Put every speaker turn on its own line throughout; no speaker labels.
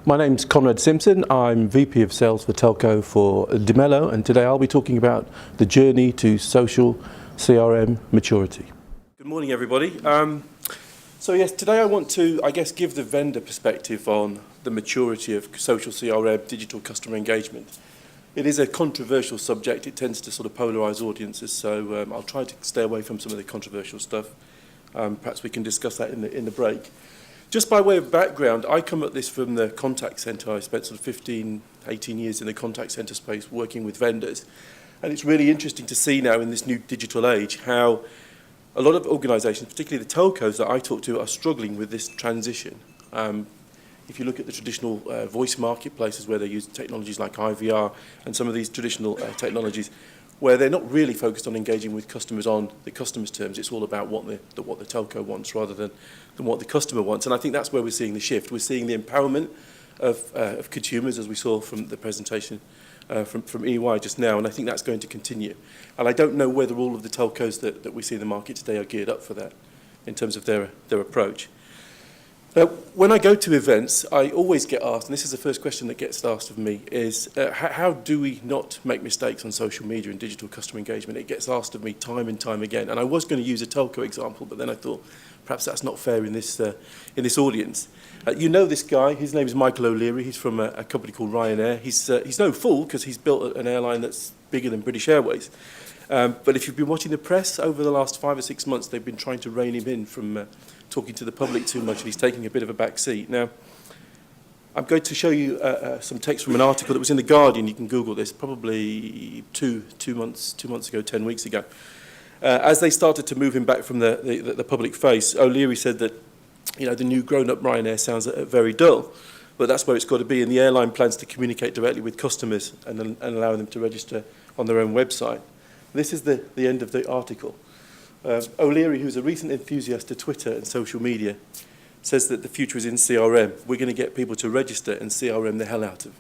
My name's Conrad Simpson. I'm VP of Sales for Telco for Dimelo, and today I'll be talking about the journey to social CRM maturity. Good morning, everybody. So yes, today I want to, give the vendor perspective on the maturity of social CRM, digital customer engagement. It is a controversial subject. It tends to sort of polarize audiences, so I'll try to stay away from some of the controversial stuff. Perhaps we can discuss that in the break. Just by way of background, I come at this from the contact centre. I spent sort of 15, 18 years in the contact centre space working with vendors. And it's really interesting to see now in this new digital age how a lot of organisations, particularly the telcos that I talk to, are struggling with this transition. If you look at the traditional voice marketplaces where they use technologies like IVR and some of these traditional technologies, where they're not really focused on engaging with customers on the customer's terms. It's all about what the telco wants rather than what the customer wants. And I think that's where we're seeing the shift. We're seeing the empowerment of consumers, as we saw from the presentation from EY just now, and I think that's going to continue. And I don't know whether all of the telcos that we see in the market today are geared up for that in terms of their approach. When I go to events, I always get asked, and this is the first question that gets asked of me, is how do we not make mistakes on social media and digital customer engagement? It gets asked of me time and time again. And I was going to use a telco example, but then I thought perhaps that's not fair in this audience. You know this guy, his name is Michael O'Leary. He's from a company called Ryanair. He's no fool because he's built an airline that's bigger than British Airways. But if you've been watching the press over the last 5 or 6 months, they've been trying to rein him in from talking to the public too much, and he's taking a bit of a back seat. Now, I'm going to show you some text from an article that was in The Guardian. You can Google this, probably two months ago, 10 weeks ago. As they started to move him back from the public face, O'Leary said that the new grown-up Ryanair sounds very dull, but that's where it's got to be, and the airline plans to communicate directly with customers and allow them to register on their own website. This is the end of the article. O'Leary, who's a recent enthusiast to Twitter and social media, says that the future is in CRM. We're going to get people to register and CRM the hell out of.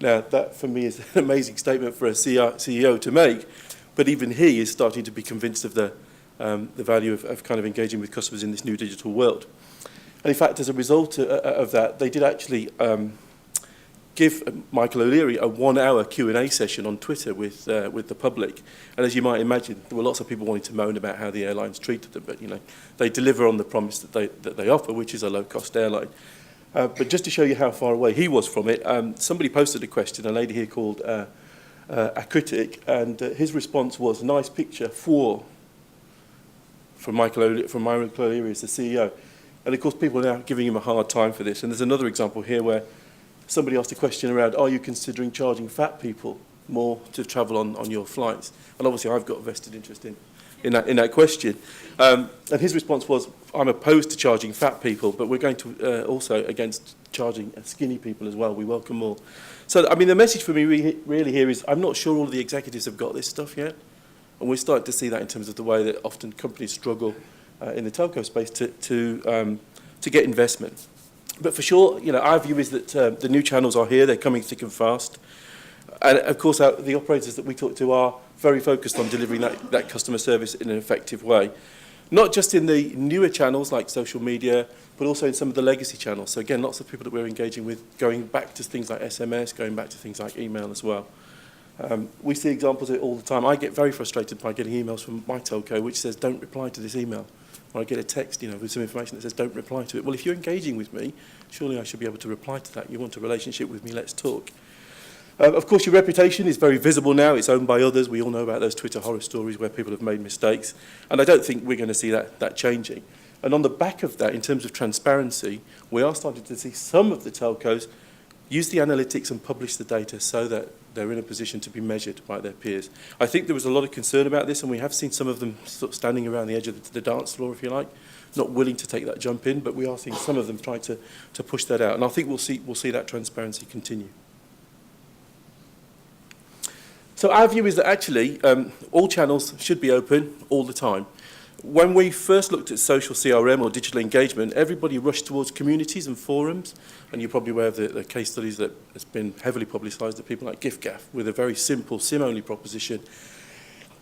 Now, that for me is an amazing statement for a CEO to make, but even he is starting to be convinced of the value of kind of engaging with customers in this new digital world. And in fact, as a result of that, they did actually give Michael O'Leary a 1-hour Q&A session on Twitter with the public. And as you might imagine, there were lots of people wanting to moan about how the airlines treated them, but they deliver on the promise that they offer, which is a low-cost airline. But just to show you how far away he was from it, somebody posted a question, a lady here called a critic, and his response was, "Nice picture from Michael O'Leary as the CEO." And of course, people are now giving him a hard time for this. And there's another example here where somebody asked a question around, are you considering charging fat people more to travel on your flights? And obviously I've got a vested interest in that question. And his response was, I'm opposed to charging fat people, but we're going to also against charging skinny people as well. We welcome all. So, I mean, the message for me really here is I'm not sure all of the executives have got this stuff yet. And we're starting to see that in terms of the way that often companies struggle in the telco space to get investment. But for sure, our view is that the new channels are here. They're coming thick and fast. And, of course, the operators that we talk to are very focused on delivering that customer service in an effective way. Not just in the newer channels like social media, but also in some of the legacy channels. So, again, lots of people that we're engaging with going back to things like SMS, going back to things like email as well. We see examples of it all the time. I get very frustrated by getting emails from my telco which says, don't reply to this email. Or I get a text, with some information that says, don't reply to it. Well, if you're engaging with me, surely I should be able to reply to that. You want a relationship with me, let's talk. Of course, your reputation is very visible now. It's owned by others. We all know about those Twitter horror stories where people have made mistakes. And I don't think we're going to see that changing. And on the back of that, in terms of transparency, we are starting to see some of the telcos use the analytics and publish the data so that they're in a position to be measured by their peers. I think there was a lot of concern about this, and we have seen some of them sort of standing around the edge of the dance floor, if you like, not willing to take that jump in, but we are seeing some of them try to push that out. And I think we'll see that transparency continue. So our view is that actually all channels should be open all the time. When we first looked at social CRM or digital engagement, everybody rushed towards communities and forums, and you're probably aware of the case studies that has been heavily publicised of people like GiftGaff with a very simple SIM-only proposition.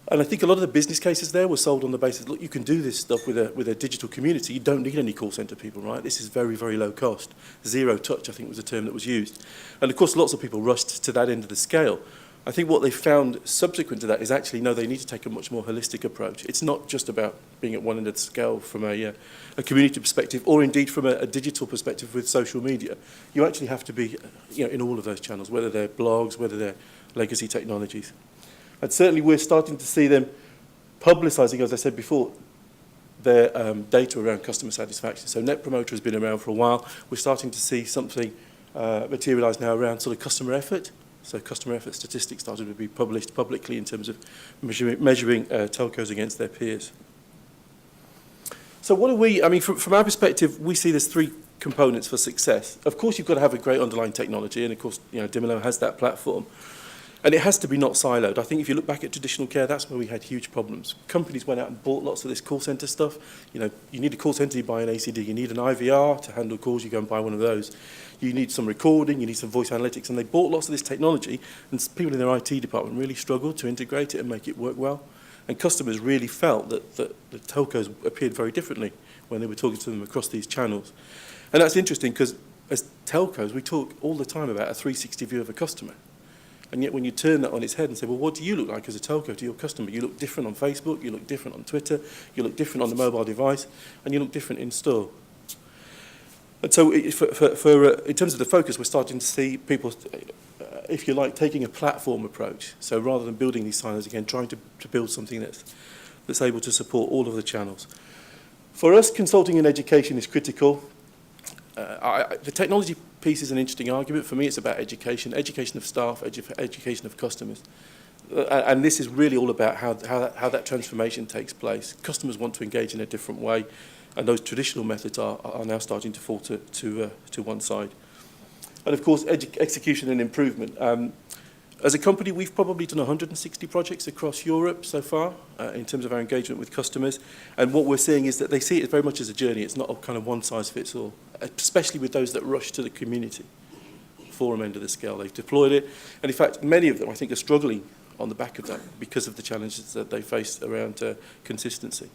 And I think a lot of the business cases there were sold on the basis, look, you can do this stuff with a digital community. You don't need any call centre people, right? This is very, very low cost. Zero touch, I think, was the term that was used. And of course, lots of people rushed to that end of the scale. I think what they found subsequent to that is actually, no, they need to take a much more holistic approach. It's not just about being at one end of the scale from a community perspective, or indeed from a digital perspective with social media. You actually have to be in all of those channels, whether they're blogs, whether they're legacy technologies. And certainly we're starting to see them publicising, as I said before, their data around customer satisfaction. So Net Promoter has been around for a while. We're starting to see something materialise now around sort of customer effort. So customer effort statistics started to be published publicly in terms of measuring telcos against their peers. So what do we, I mean, from our perspective, we see there's three components for success. Of course, you've got to have a great underlying technology, and of course, Dimelo has that platform. And it has to be not siloed. I think if you look back at traditional care, that's where we had huge problems. Companies went out and bought lots of this call centre stuff. You need a call centre, you buy an ACD. You need an IVR to handle calls, you go and buy one of those. You need some recording, you need some voice analytics. And they bought lots of this technology, and people in their IT department really struggled to integrate it and make it work well. And customers really felt that the telcos appeared very differently when they were talking to them across these channels. And that's interesting because as telcos, we talk all the time about a 360 view of a customer. And yet when you turn that on its head and say, well, what do you look like as a telco to your customer? You look different on Facebook, you look different on Twitter, you look different on the mobile device, and you look different in store. And so in terms of the focus, we're starting to see people, if you like, taking a platform approach. So rather than building these silos again, trying to build something that's able to support all of the channels. For us, consulting and education is critical. The technology piece is an interesting argument. For me, it's about education of staff, education of customers. And this is really all about how that transformation takes place. Customers want to engage in a different way, and those traditional methods are now starting to fall to one side. And of course, execution and improvement. As a company, we've probably done 160 projects across Europe so far in terms of our engagement with customers. And what we're seeing is that they see it very much as a journey. It's not a kind of one-size-fits-all, especially with those that rush to the community forum end of the scale. They've deployed it. And in fact, many of them, I think, are struggling on the back of that because of the challenges that they face around consistency.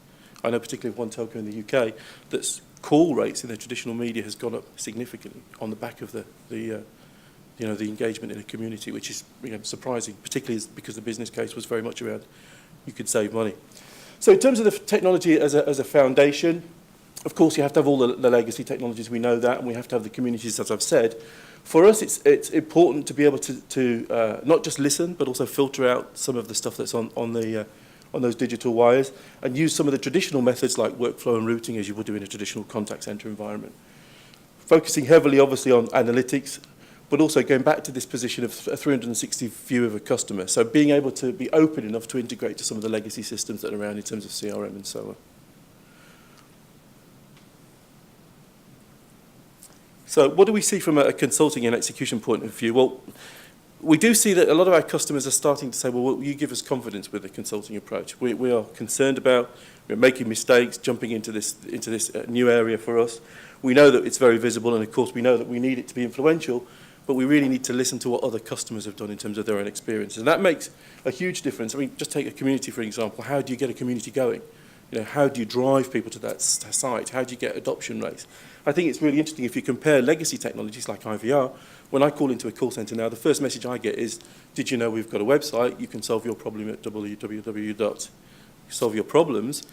I know particularly of one telco in the UK that's call rates in their traditional media has gone up significantly on the back of the engagement in a community, which is surprising, particularly because the business case was very much around you could save money. So in terms of the technology as a foundation, of course you have to have all the legacy technologies, we know that, and we have to have the communities, as I've said. For us, it's important to be able to not just listen, but also filter out some of the stuff that's on those digital wires, and use some of the traditional methods like workflow and routing as you would do in a traditional contact center environment. Focusing heavily, obviously, on analytics, but also going back to this position of a 360 view of a customer. So being able to be open enough to integrate to some of the legacy systems that are around in terms of CRM and so on. So what do we see from a consulting and execution point of view? Well, we do see that a lot of our customers are starting to say, well, will you give us confidence with the consulting approach? We are concerned about making mistakes, jumping into this new area for us. We know that it's very visible, and of course we know that we need it to be influential, but we really need to listen to what other customers have done in terms of their own experiences. And that makes a huge difference. I mean, just take a community, for example. How do you get a community going? How do you drive people to that site? How do you get adoption rates? I think it's really interesting if you compare legacy technologies like IVR. When I call into a call centre now, the first message I get is, did you know we've got a website? You can solve your problem at www.solveyourproblems.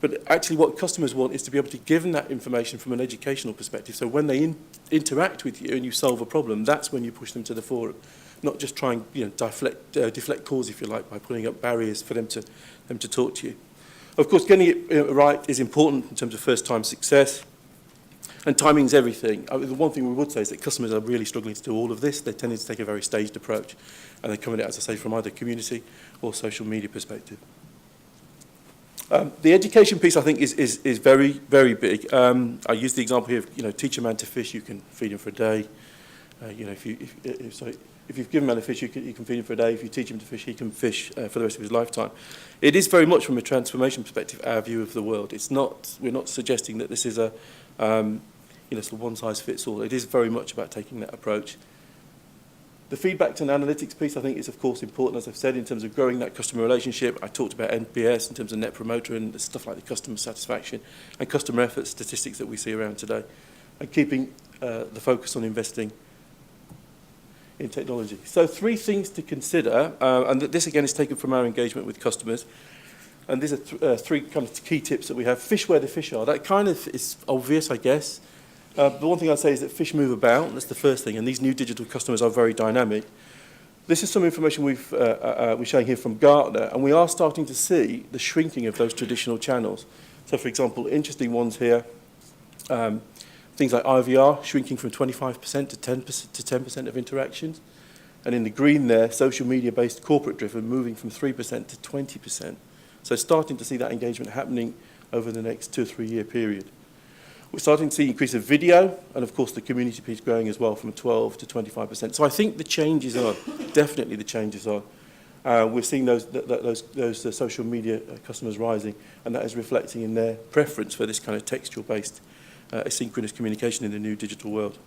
But actually what customers want is to be able to give them that information from an educational perspective. So when they interact with you and you solve a problem, that's when you push them to the forum. Not just try and deflect calls, if you like, by putting up barriers for them to talk to you. Of course, getting it right is important in terms of first-time success. And timing's everything. The one thing we would say is that customers are really struggling to do all of this. They're tending to take a very staged approach. And they're coming at it, as I say, from either community or social media perspective. The education piece, I think, is very, very big. I use the example here of, teach a man to fish, you can feed him for a day. If you've given a man a fish, you can feed him for a day. If you teach him to fish, he can fish for the rest of his lifetime. It is very much from a transformation perspective our view of the world. We're not suggesting that this is a one-size-fits-all. It is very much about taking that approach. The feedback and analytics piece, I think, is of course important, as I've said, in terms of growing that customer relationship. I talked about NPS in terms of Net Promoter and the stuff like the customer satisfaction and customer effort statistics that we see around today, and keeping the focus on investing in technology. So 3 things to consider, and this again is taken from our engagement with customers. And these are 3 kind of key tips that we have. Fish where the fish are. That kind of is obvious, I guess. The one thing I'd say is that fish move about. That's the first thing. And these new digital customers are very dynamic. This is some information we're showing here from Gartner. And we are starting to see the shrinking of those traditional channels. So, for example, interesting ones here. Things like IVR shrinking from 25% to 10% of interactions. And in the green there, social media-based corporate-driven moving from 3% to 20%. So starting to see that engagement happening over the next 2 or 3 year period. We're starting to see increase of video, and of course the community piece growing as well from 12 to 25%. So I think the changes are, definitely the changes are. We're seeing those social media customers rising, and that is reflecting in their preference for this kind of textual-based asynchronous communication in the new digital world.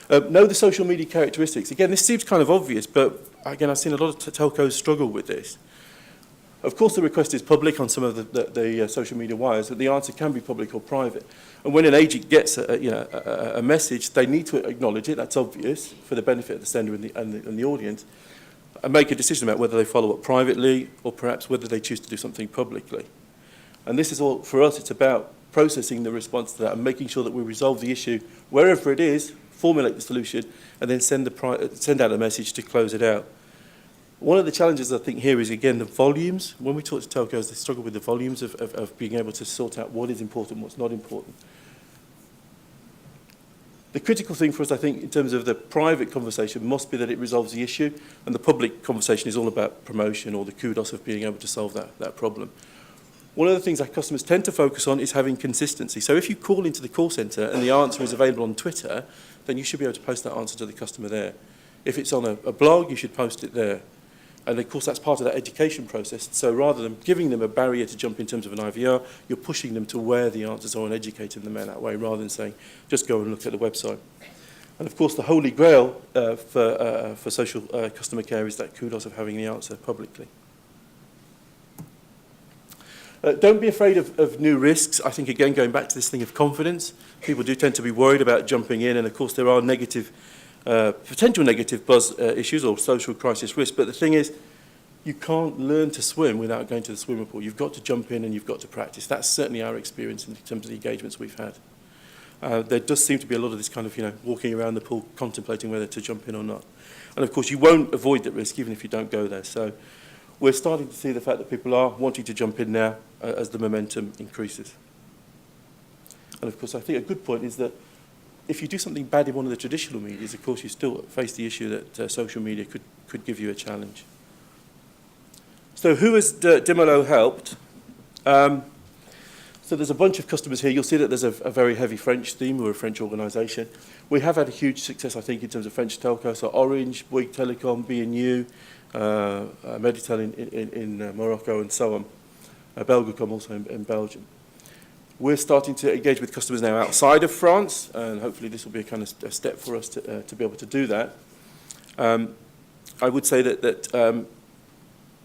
Know the social media characteristics. Again, this seems kind of obvious, but again, I've seen a lot of telcos struggle with this. Of course, the request is public on some of the social media wires, but the answer can be public or private. And when an agent gets a message, they need to acknowledge it. That's obvious for the benefit of the sender and the audience, and make a decision about whether they follow up privately or perhaps whether they choose to do something publicly. And this is all, for us, it's about processing the response to that and making sure that we resolve the issue wherever it is, formulate the solution, and then send out a message to close it out. One of the challenges I think here is, again, the volumes. When we talk to telcos, they struggle with the volumes of being able to sort out what is important, what's not important. The critical thing for us, I think, in terms of the private conversation must be that it resolves the issue, and the public conversation is all about promotion or the kudos of being able to solve that problem. One of the things our customers tend to focus on is having consistency. So if you call into the call centre and the answer is available on Twitter, then you should be able to post that answer to the customer there. If it's on a blog, you should post it there. And of course, that's part of that education process. So rather than giving them a barrier to jump in terms of an IVR, you're pushing them to where the answers are and educating them in that way, rather than saying, just go and look at the website. And of course, the holy grail for social customer care is that kudos of having the answer publicly. Don't be afraid of new risks. I think, again, going back to this thing of confidence, people do tend to be worried about jumping in, and of course, there are potential negative buzz issues or social crisis risks. But the thing is, you can't learn to swim without going to the swimming pool. You've got to jump in and you've got to practice. That's certainly our experience in terms of the engagements we've had. There does seem to be a lot of this kind of, walking around the pool, contemplating whether to jump in or not. And of course, you won't avoid that risk even if you don't go there. So we're starting to see the fact that people are wanting to jump in now as the momentum increases. And of course, I think a good point is that if you do something bad in one of the traditional medias, of course, you still face the issue that social media could give you a challenge. So who has Dimelo helped? So there's a bunch of customers here. You'll see that there's a very heavy French theme. We're a French organisation. We have had a huge success, I think, in terms of French telco. So Orange, Bouygues Telecom, B&U, Meditel in Morocco, and so on. Belgacom also in Belgium. We're starting to engage with customers now outside of France, and hopefully this will be a kind of a step for us to be able to do that. I would say that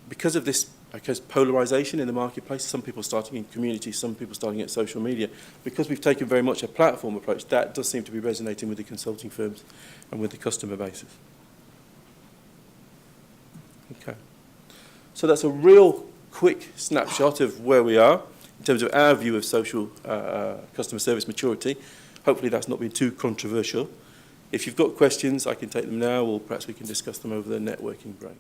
because of this, I guess, polarization in the marketplace, some people starting in community, some people starting at social media, because we've taken very much a platform approach, that does seem to be resonating with the consulting firms and with the customer bases. Okay. So that's a real quick snapshot of where we are in terms of our view of social customer service maturity. Hopefully that's not been too controversial. If you've got questions, I can take them now, or perhaps we can discuss them over the networking break.